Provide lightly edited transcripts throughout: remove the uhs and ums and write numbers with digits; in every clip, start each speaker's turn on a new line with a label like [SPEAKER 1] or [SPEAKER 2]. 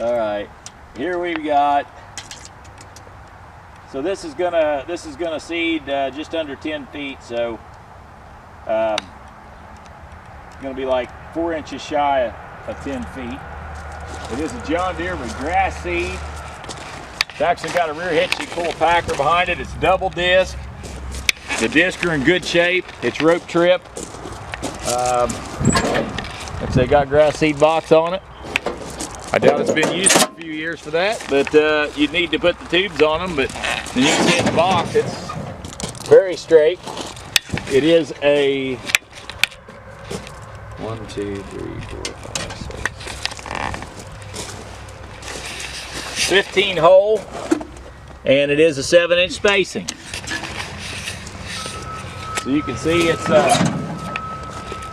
[SPEAKER 1] All right, here we've got. So this is gonna seed just under 10 feet. So it's gonna be like 4 inches shy of 10 feet. It is a John Deere with grass seed. It's actually got a rear hitch you pull a packer behind it. It's double disc. The discs are in good shape. It's rope trip. Like I say, got grass seed box on it. I doubt it's been used for a few years for that, but you'd need to put the tubes on them. But then you can see in the box, it's very straight. It is a 1, 2, 3, 4, 5, 6, 15 hole, and it is a 7-inch spacing. So you can see it's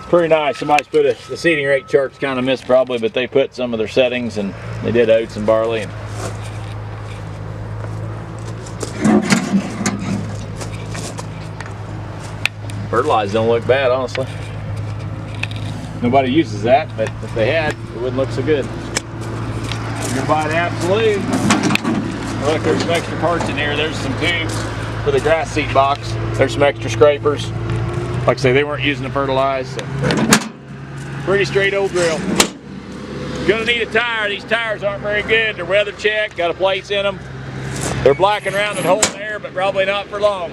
[SPEAKER 1] pretty nice. Somebody's put the seeding rate chart's kind of missed probably, but they put some of their settings, and they did oats and barley. And fertilizer don't look bad, honestly. Nobody uses that, but if they had, it wouldn't look so good. You're gonna buy an Absolute. Look, there's some extra parts in here. There's some tubes for the grass seed box. There's some extra scrapers. Like I say, they weren't using the fertilizer. So. Pretty straight old drill. Gonna need a tire. These tires aren't very good. They're weather checked, got a place in them. They're black and round and holding air, but probably not for long.